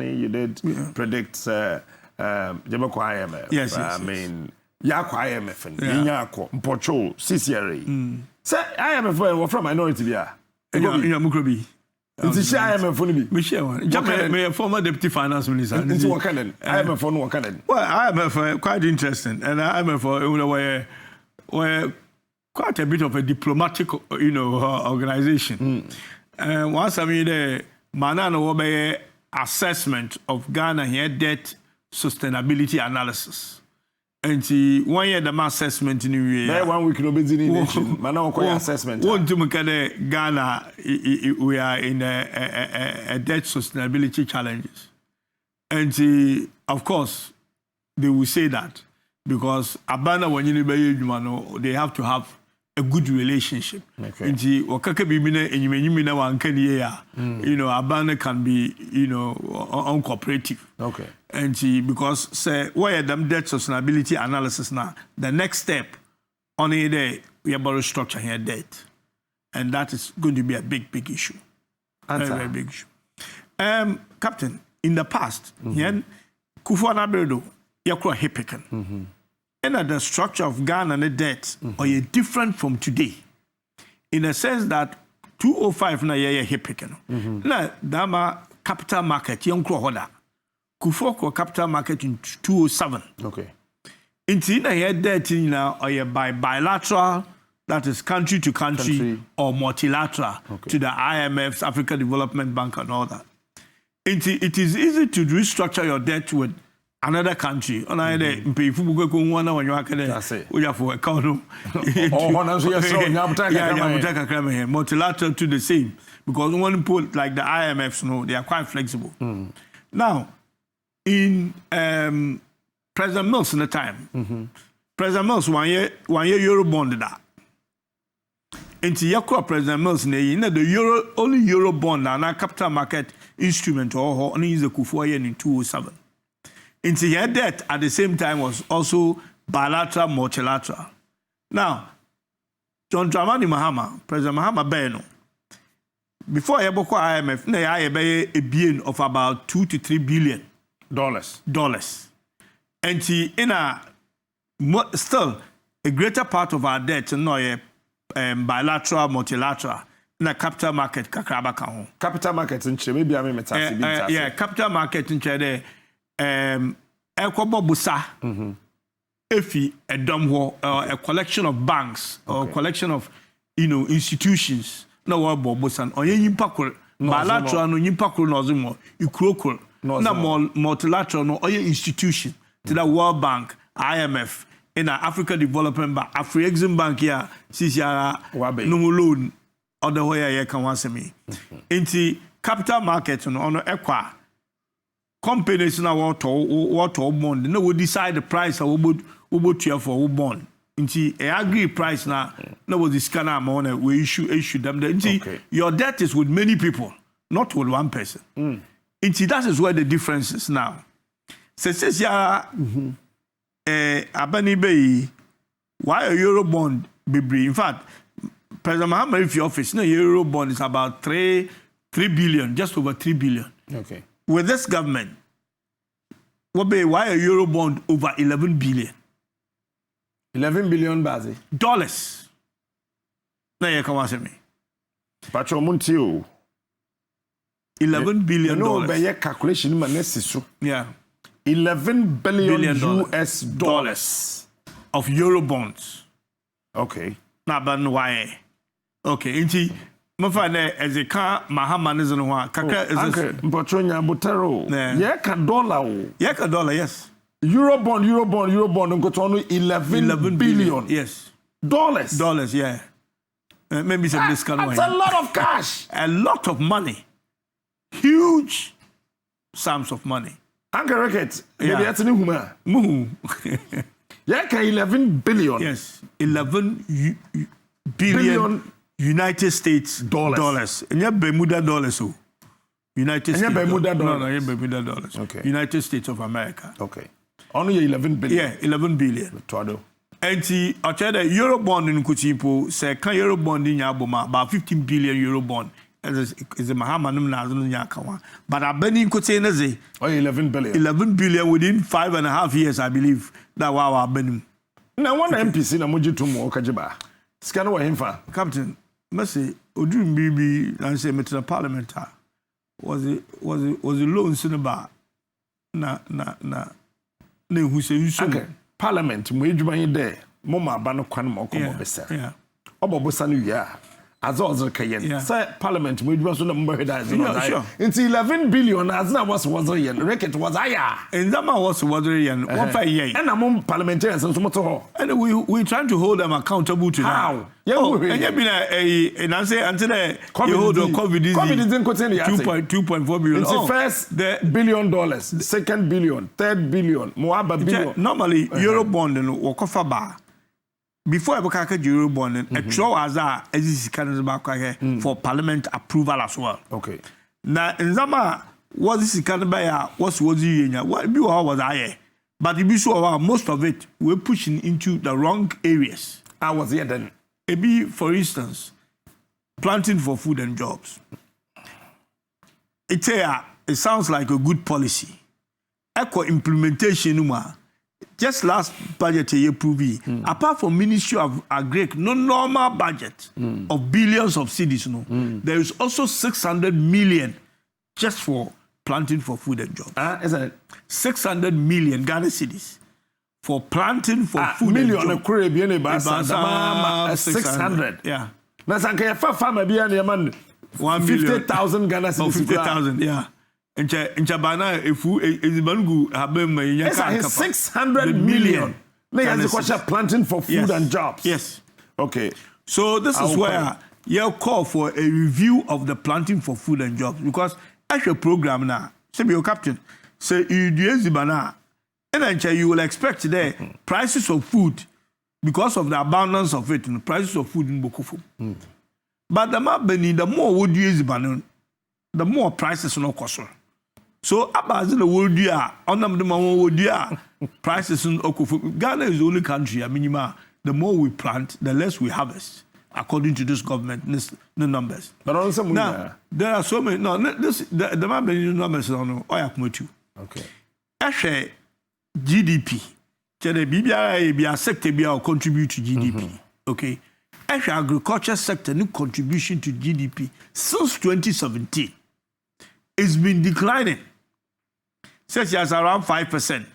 you did predict Jamaica IMF. Yes. I mean, Yako IMF and Yako, Mpocho, CCRA. Say IMF were from minority. Mukrobi. It's IMF for me. Michelle, Jamaica, former deputy finance minister. It's what can IMF for no can. Well, IMF quite interesting, and IMF were quite a bit of a diplomatic, organization. Once I mean the Manano assessment of Ghana here debt sustainability analysis. And 1 year the assessment in the 1 week no busy nation. Manano assessment. One to Ghana, we are in a debt sustainability challenges. And of course, they will say that because Abana when you they have to have a good relationship. Okay. And Abana can be, uncooperative. Okay. And because say why them debt sustainability analysis now, the next step on a day we are about to structure here debt. And that is going to be a big issue. Very big issue. Captain, in the past, Kufuor Addo, Yakura Hipikan. And the structure of Ghana and the debt are different from today. In a sense that 205 na ye Hipikan. Na dama capital market, young Krohoda. Kufuor capital market in 207. Okay. In here debt now or by bilateral, that is country to country. Or multilateral to the IMF's Africa Development Bank and all that. It is easy to restructure your debt with another country. On either pay for one when you are we have for account. Multilateral to the same because one put like the IMFs, they are quite flexible. Now, in President Mills in the time, President Mills 1 year Eurobond that. Into Yakura President Mills, the only Eurobond and a capital market instrument or only is the Kufuor in 207. Into your debt at the same time was also bilateral, multilateral. Now, John Dramani Mahama, President Mahama Beno, before Yaboko IMF, they a billion of about $2 to $3 billion. And still a greater part of our debt no bilateral, multilateral. Na capital market kakraba ka ho. Capital market nche maybe am metasi bi ntase. Yeah, capital market nche de ekobo busa. Efi edom ho a collection of banks or collection of institutions na wo bo busa. Onye nyimpa kor bilateral no nyimpa kor no zomo ikrokor. Na multilateral no oye institution to the World Bank, IMF, in the Africa Development Bank, Afri-Exim Bank here, CCR, no loan. Other way I can answer me. Into capital market on equa companies now what bond. No, we decide the price of what tier for bond. Into a agree price now. No, we discount amount we issue them. Your debt is with many people, not with one person. Into that is where the difference is now. Says Abani Bay, why a Eurobond be in fact. President Mahama, if your office, Eurobond is about 3 billion, just over 3 billion. Okay. With this government, why a Eurobond over 11 billion? 11 billion bazi. Dollars. Now you come ask me. Pacho Muntio. 11 billion dollars. No, by calculation, yeah. 11 billion US dollars of Eurobonds. Okay. Now, but why? Okay, inti mafane as a car Mahama is no one. Kaka is Botronya Butero. Yeka dollar, yes. Eurobond go to 11 billion. Yes. Dollars, yeah. Maybe some discount. That's a lot of cash. A lot of money. Huge sums of money. Uncle Ricketts, maybe that's a new woman. Yeka 11 billion. Yes, 11 billion United States dollars. And yeah, Bermuda dollars. So United States. Bermuda dollars. No, Bermuda dollars. Okay. United States of America. Okay. Only 11 billion. Yeah, 11 billion. Todo. And I tell the Eurobond in Kuchipo say can Eurobond in Yaboma about 15 billion Eurobond is a Mahamanum Nazun Yakawa. But I been in Kotene, 11 billion. 11 billion within 5.5 years, I believe. That wow, I've been. Now, one MPC, na Muji Tumo, Kajiba. Scan away him for Captain, Mercy, Odun Bibi, and say, Metro Parliament. Was it loan cinema? Na, who say you should. Parliament, Mujuma there, Moma Bano Kwanmo, Bessa. Yeah. Obobosanu, yeah. As also Kayen. Say Parliament, Mujuma, number that is it's 11 billion, as now was Ricketts was higher. And that man was Yen, 1 and among parliamentarians and so and we're trying to hold them accountable to how. Yeah, and you've been a answer until COVID didn't continue 2.4 billion. It's the first $1 billion, second billion, third billion, Moaba billion. Normally, Eurobond and Wakofaba. Before I became Eurobond, a show as this kind of for Parliament approval as well. Okay. Now, in Zama, what this kind of was was I? But if you saw most of it, we're pushing into the wrong areas. I was here then. Maybe, for instance, planting for food and jobs. It sounds like a good policy. Echo implementation, just last budget year proved apart from Ministry of Agri, no normal budget of billions of cedis, there is also 600 million just for planting for food and jobs. Is it 600 million Ghana cedis for planting for food and jobs? Million 600. Yeah. Now, farmer be an 50,000 Ghana cedis. 50,000. Yeah. In Chabana, if you 600 million. They question planting for food and jobs. Yes. Okay. So this is where you call for a review of the planting for food and jobs because as your program now, say your captain, say you do Zibana, and then you will expect the prices of food because of the abundance of it and the prices of food in Bokofu. But the more would you Zibana, the more prices no cost. So, about the world, on the moment, prices in Okofu. Ghana is the only country, the more we plant, the less we harvest, according to this government, the numbers. But also, now, there are so many, the man numbers on Oyakumotu. Okay. Actually, GDP, the BBI sector will contribute to GDP. Okay. Actually, agriculture sector, new contribution to GDP since 2017. It's been declining. Says yes, around 5%.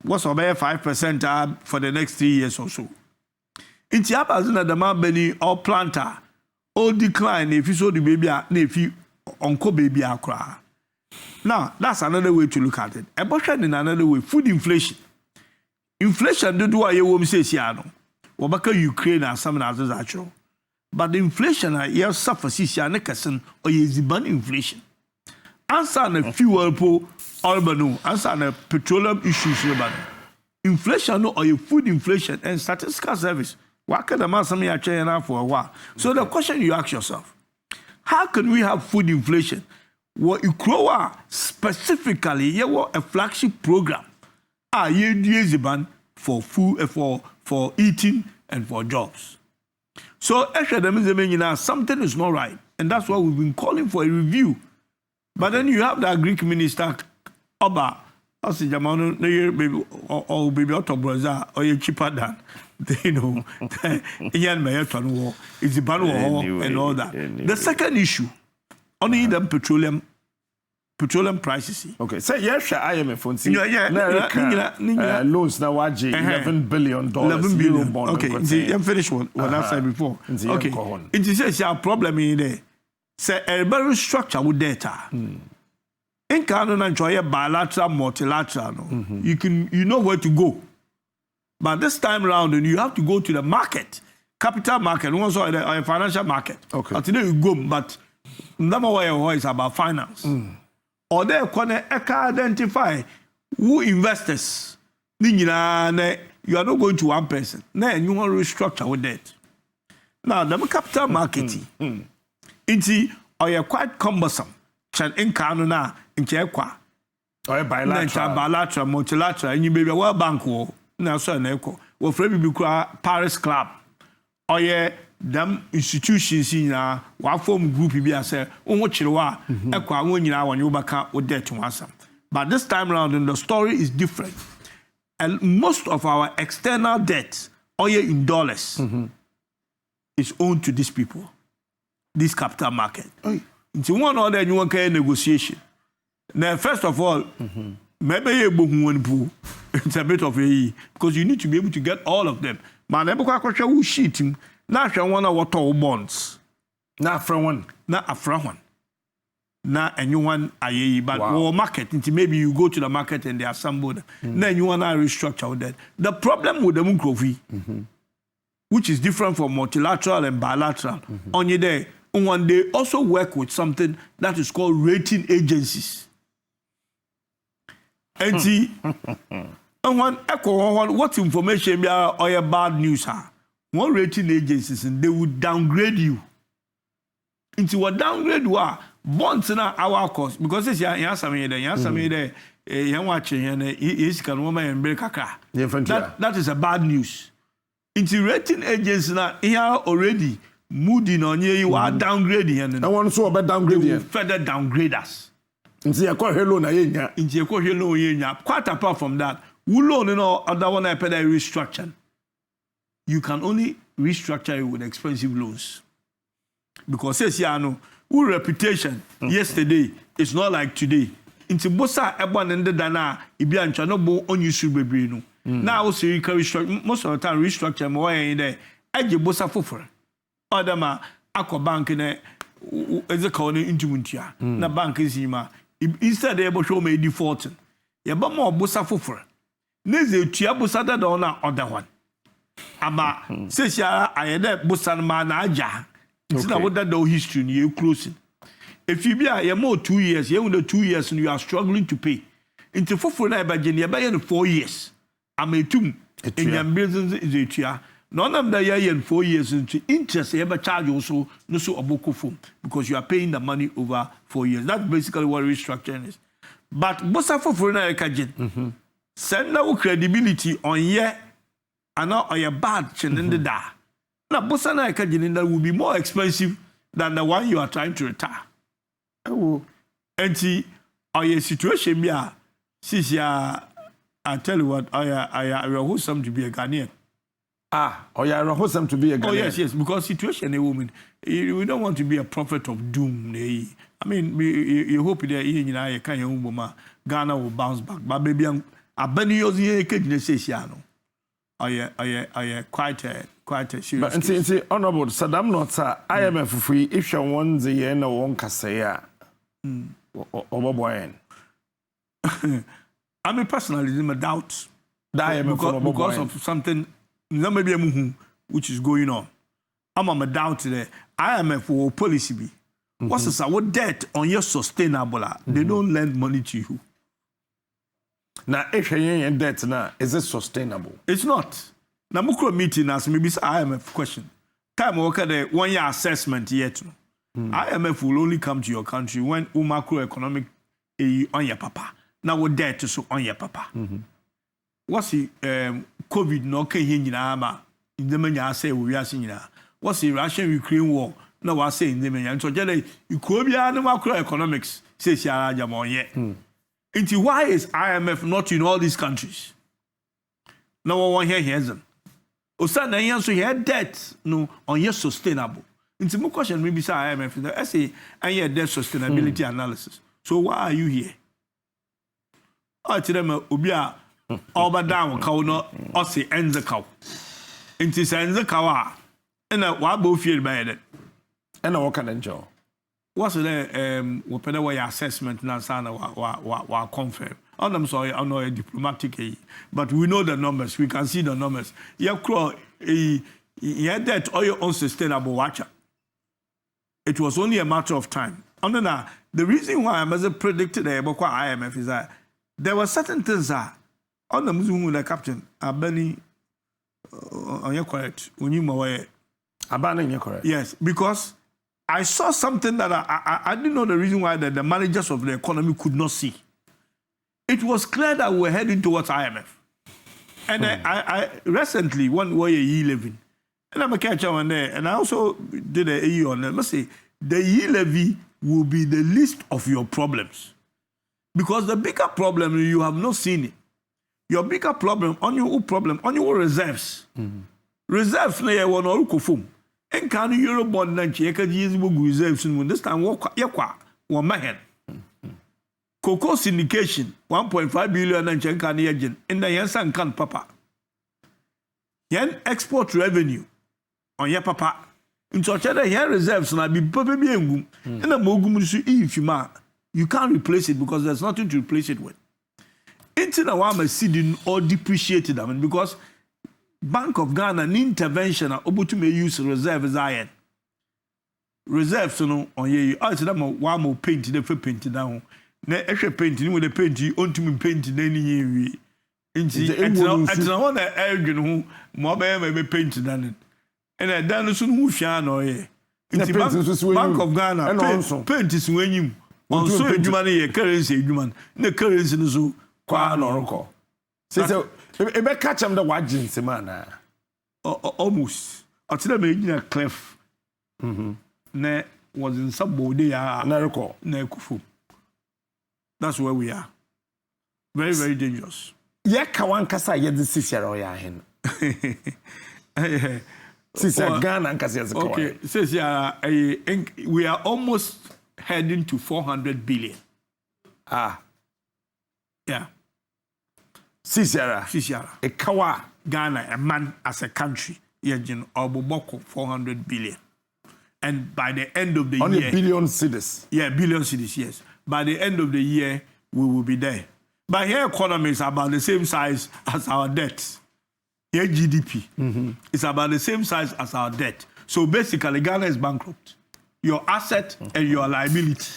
What's about 5% for the next 3 years or so? In Tiapazina, the man Benny or planter, all decline if you saw the baby, if you uncle baby cry. Now, that's another way to look at it. Abortion in another way, food inflation. Inflation, do what you won't say, Siano. Wabaka Ukraine and some others actual. But the inflation, you suffer, Sianacason or Yeziban inflation. Answer the fuel pool. Albano, answer the petroleum issues. Inflation or your food inflation and statistical service. What can the man some here for a while? So the question you ask yourself, how can we have food inflation? What you grow specifically, you want a flagship program. You for food, for eating and for jobs. So actually, something is not right, and that's why we've been calling for a review. But then you have the Greek minister. Oba, as the Jamano, or baby out of Brazil, or you cheaper than, Ian Mayerton war, is the ban war and all that. The second issue, only the petroleum prices. Okay, so yes, IMF funds. Loans now $11 billion. Eurobond. Okay, I'm finished what I said before. Okay, it says your problem in there. Say a very structure with data. In Canada, enjoy a bilateral, multilateral. You know where to go. But this time around, you have to go to the market, capital market, also a financial market. Okay. Today you go, but number one is about finance. Or they can identify who investors. You are not going to one person. Then you want to restructure with that. Now, the capital marketing, it's quite cumbersome. In Canada, in Chekwa, or bilateral, multilateral, and you may be a World Bank war, now so an echo, or Paris Club, or them institutions in wa form group bi ase onwo chirewa ekwa won nyina won yobaka wo debt wansam. But this time around the story is different. And most of our external debt, oil in dollars, is owned to these people, this capital market. It's one other you want negotiation. Now, first of all, maybe it's a bit of a because you need to be able to get all of them. Man, never quite sure who sheeting. Now, I want to bonds. Now, from one. Now, a from one. Now, and you want a but wow. Market until maybe you go to the market and they assemble them. Then you want to restructure that. The problem with the Munkrovi, which is different from multilateral and bilateral, on your day, when they also work with something that is called rating agencies. And see, what information be or your bad news are? One rating agencies and they would downgrade you. Into what downgrade you are. Bonds na our cost because it's something there watching and is can woman and break that is a bad news. Into rating agents now here already moving on you are downgrading and I want to about downgrading further downgrade us. Into a hello na into a hello quite apart from that, we loan other one I pay restructure. You can only restructure it with expensive loans. Because says no who reputation yesterday is not like today. Into bossa ebon and the dana ibi ancha no bo unusual bebre no. Now also you can restructure most of the time restructure more in there. Eje bossa foforo. Odama akọ bank na eze ka ono intimuntia. Na bank zima instead they show me default. Ya ba mo bossa foforo. Neze tua bossa da na other one. Ama says ya ayede bossa ma na aja. It's not what that history you closing. If you be a more 2 years, you know 2 years and you are struggling to pay. Into 4 years. I'm a tomb in your business is a chair. None of the year in 4 years into interest ever charge also no so aboko phone because you are paying the money over 4 years. That's basically what restructuring is. But bossa for na ekagin. Send no credibility on ye and not on your bad chin in the da. Now, Bosana Ekajinina will be more expensive than the one you are trying to retire. Oh, and see, our situation here, I tell you what, I wholesome to be a Ghanaian. You are wholesome to be a Ghanaian. Oh, yes, because situation, a woman, we don't want to be a prophet of doom. I mean, you hope that you can Ghana will bounce back. But baby, I'm quite a serious. But see, honorable Saddam Notsa, IMF free if you want the yen or one casaya. I mean, personally, I'm a doubt because of something, maybe which is going on. I'm a doubt there. IMF will policy be. What's this? What debt on your sustainable? They don't lend money to you. Now, if you're in debt now, is it sustainable? It's not. Now, mukro meeting as maybe IMF question. Time worker the 1 year assessment yet. IMF will only come to your country when macroeconomic on your papa. Now what debt so on your papa. What's the COVID no can in ama in the many I say we are seeing now. What's the Russian-Ukraine war? No, I say in the many. So you could be no macroeconomics says Yarajamon yet. Into why is IMF not in all these countries? No one here hears them. Osana answer here debt no on your sustainable. Into my question maybe say IMF I say and your debt sustainability analysis. So why are you here? I tell them obia over down cow no or say end the cow. Into send the cow and what both feel by it. And I can enjoy. What's the whatever way assessment na sana wa confirm. I'm sorry, I'm not a diplomatic, but we know the numbers. We can see the numbers. You had that oil unsustainable watcher. It was only a matter of time. And then the reason why I predicted the IMF is that there were certain things that on the Muslim the captain Abani on your correct when you were Abani you're correct. Yes, because I saw something that I didn't know the reason why the managers of the economy could not see. It was clear that we were heading towards IMF. And I recently, one way you living, And I'm a catcher on there. And I also did a EU on them. I say the E levy will be the least of your problems. Because the bigger problem, you have not seen it. Your bigger problem, on your reserves. Reserves, na ye won or kofum. En kan Eurobond na nche ka use reserves no this time yakwa wo mahen. Cocoa syndication 1.5 billion na nche kan ye gin. In the yensan kan papa. Yen export revenue on your papa. Into chede yen reserves na bi papa bi engum. Na mogum so if you can't replace it because there's nothing to replace it with. Into the one seeding or depreciated them because Bank of Ghana an intervention to may use reserve as iron. Reserves no on ye I said one more paint the paint down. Na extra painting with the paint you on to me paint in any year. It's not one that Elgin who more may paint than it. And I done soon who shine or ye. Bank of Ghana and also paint is when you on so money currency human. The currency is so kwa no so e be catch am the wagin semana almost until me in a clef ne was in somebody ya na record na kufu. That's where we are. Very, very dangerous. Ye ka wan kasa ye de sisiara o ya hen sisiara Ghana kasa ye ko okay sisiara we are almost heading to 400 billion. Yeah. Sisiara. A kawa Ghana, a man as a country, yajin oboboko 400 billion. And by the end of the year. On a billion cities. Yeah, billion cities, yes. By the end of the year, we will be there. But here economy is about the same size as our debt. Here GDP is about the same size as our debt. So basically, Ghana is bankrupt. Your asset and your liability.